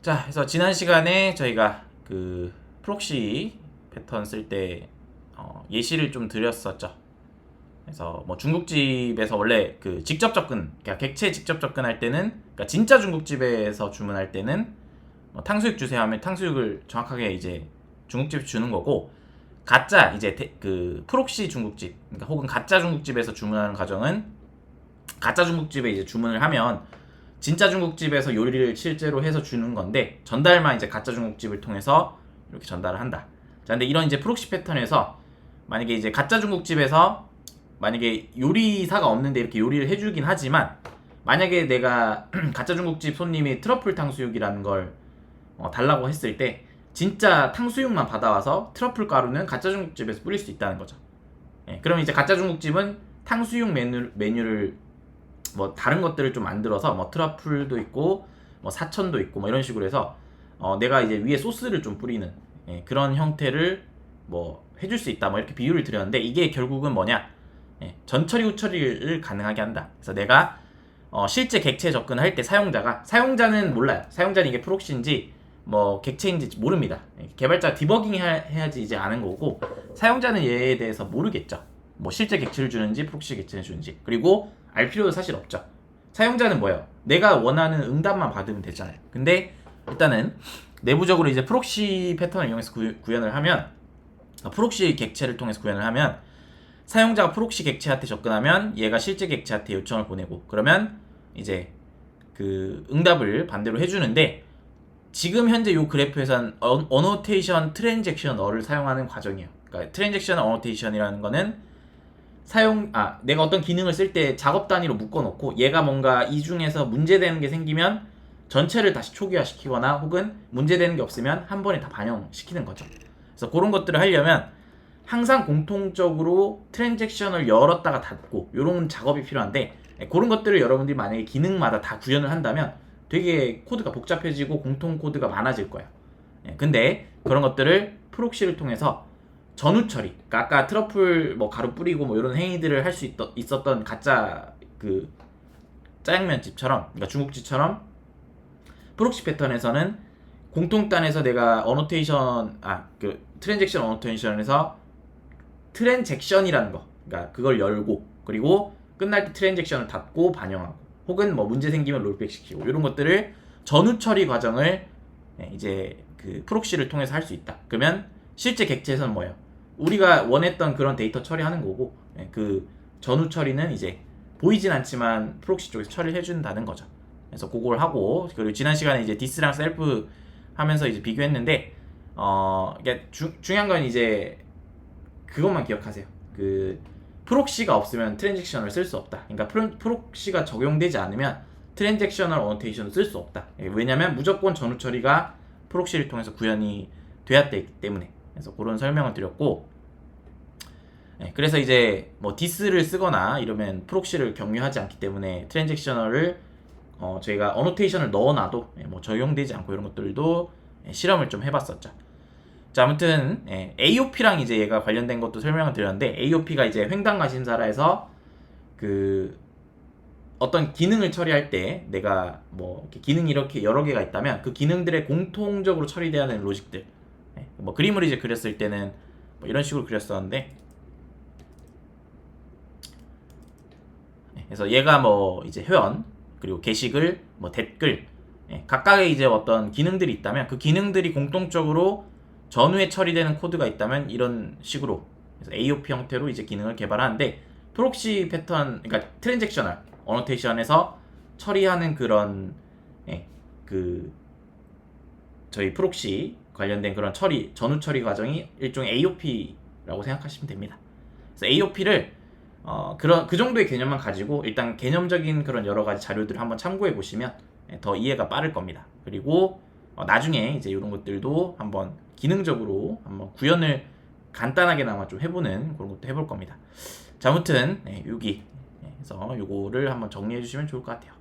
자, 그래서 지난 시간에 저희가 그 프록시 패턴 쓸 때 예시를 좀 드렸었죠. 그래서 뭐 중국집에서 원래 그 직접 접근, 그러니까 객체 직접 접근할 때는, 그러니까 진짜 중국집에서 주문할 때는 뭐 탕수육 주세요 하면 탕수육을 정확하게 이제 중국집에 주는 거고, 가짜 이제 그 프록시 중국집, 그러니까 혹은 가짜 중국집에서 주문하는 과정은 가짜 중국집에 이제 주문을 하면 진짜 중국집에서 요리를 실제로 해서 주는 건데, 전달만 이제 가짜 중국집을 통해서 이렇게 전달을 한다. 자, 근데 이런 이제 프록시 패턴에서 만약에 이제 가짜 중국집에서 만약에 요리사가 없는데 이렇게 요리를 해주긴 하지만, 만약에 내가 가짜 중국집 손님이 트러플 탕수육이라는 걸 달라고 했을 때 진짜 탕수육만 받아와서 트러플 가루는 가짜 중국집에서 뿌릴 수 있다는 거죠. 예, 그럼 이제 가짜 중국집은 탕수육 메뉴를 뭐 다른 것들을 좀 만들어서 뭐 트러플도 있고 뭐 사천도 있고 뭐 이런 식으로 해서 내가 이제 위에 소스를 좀 뿌리는 그런 형태를 뭐 해줄 수 있다, 뭐 이렇게 비유를 드렸는데, 이게 결국은 뭐냐, 전처리 후처리를 가능하게 한다. 그래서 내가 실제 객체에 접근할 때 사용자는 몰라요. 사용자는 이게 프록시인지 뭐 객체인지 모릅니다. 개발자 디버깅 해야지 이제 아는 거고, 사용자는 얘에 대해서 모르겠죠. 뭐 실제 객체를 주는지 프록시 객체를 주는지, 그리고 알 필요도 사실 없죠. 사용자는 뭐예요? 내가 원하는 응답만 받으면 되잖아요. 근데 일단은 내부적으로 이제 프록시 패턴을 이용해서 구현을 하면, 프록시 객체를 통해서 구현을 하면, 사용자가 프록시 객체한테 접근하면 얘가 실제 객체한테 요청을 보내고, 그러면 이제 그 응답을 반대로 해주는데, 지금 현재 이 그래프에서는 어노테이션 트랜잭셔널을 사용하는 과정이에요. 그러니까 트랜잭셔널 어노테이션이라는 거는 내가 어떤 기능을 쓸 때 작업 단위로 묶어놓고, 얘가 뭔가 이 중에서 문제되는 게 생기면 전체를 다시 초기화시키거나, 혹은 문제되는 게 없으면 한 번에 다 반영시키는 거죠. 그래서 그런 것들을 하려면 항상 공통적으로 트랜잭션을 열었다가 닫고 이런 작업이 필요한데, 그런 것들을 여러분들이 만약에 기능마다 다 구현을 한다면 되게 코드가 복잡해지고 공통 코드가 많아질 거예요. 근데 그런 것들을 프록시를 통해서 전후 처리, 그러니까 아까 트러플 뭐 가루 뿌리고 뭐 이런 행위들을 할 수 있었던 가짜 그 짜장면 집처럼, 그러니까 중국집처럼, 프록시 패턴에서는 공통단에서 내가 그 트랜잭션 어노테이션에서 트랜잭션이라는 거, 그러니까 그걸 열고, 그리고 끝날 때 트랜잭션을 닫고 반영하고, 혹은 뭐 문제 생기면 롤백 시키고, 이런 것들을 전후 처리 과정을 이제 그 프록시를 통해서 할 수 있다. 그러면 실제 객체에서는 뭐예요? 우리가 원했던 그런 데이터 처리하는 거고, 그 전후 처리는 이제 보이진 않지만 프록시 쪽에서 처리를 해준다는 거죠. 그래서 그걸 하고, 그리고 지난 시간에 이제 디스랑 셀프 하면서 이제 비교했는데, 이게 중요한 건 이제 그것만 기억하세요. 그 프록시가 없으면 트랜잭셔널을 쓸 수 없다. 그러니까 프록시가 적용되지 않으면 트랜잭셔널 어노테이션을 쓸 수 없다. 왜냐면 무조건 전후 처리가 프록시를 통해서 구현이 돼야 되기 때문에. 그래서 그런 설명을 드렸고, 그래서 이제 뭐 디스를 쓰거나 이러면 프록시를 경유하지 않기 때문에 트랜잭셔널을 저희가 어노테이션을 넣어놔도 뭐 적용되지 않고, 이런 것들도 실험을 좀 해봤었죠. 자, 아무튼 AOP랑 이제 얘가 관련된 것도 설명을 드렸는데, AOP가 이제 횡단과심사라에서 그 어떤 기능을 처리할 때 내가 뭐 이렇게 기능이 이렇게 여러 개가 있다면 그 기능들의 공통적으로 처리돼야 되는 로직들, 뭐 그림을 이제 그렸을 때는 뭐 이런 식으로 그렸었는데, 그래서 얘가 뭐 이제 회원, 그리고 게시글, 뭐 댓글, 각각의 이제 어떤 기능들이 있다면 그 기능들이 공통적으로 전후에 처리되는 코드가 있다면 이런 식으로, 그래서 AOP 형태로 이제 기능을 개발하는데, 프록시 패턴, 그러니까 트랜잭셔널 어노테이션에서 처리하는 그런 그 저희 프록시 관련된 그런 처리, 전후 처리 과정이 일종의 AOP라고 생각하시면 됩니다. 그래서 AOP를 그 정도의 개념만 가지고 일단 개념적인 그런 여러 가지 자료들을 한번 참고해 보시면 더 이해가 빠를 겁니다. 그리고 나중에 이제 이런 것들도 한번 기능적으로 한번 구현을 간단하게나마 좀 해보는 그런 것도 해볼 겁니다. 자, 아무튼 여기 그래서 요거를 한번 정리해 주시면 좋을 것 같아요.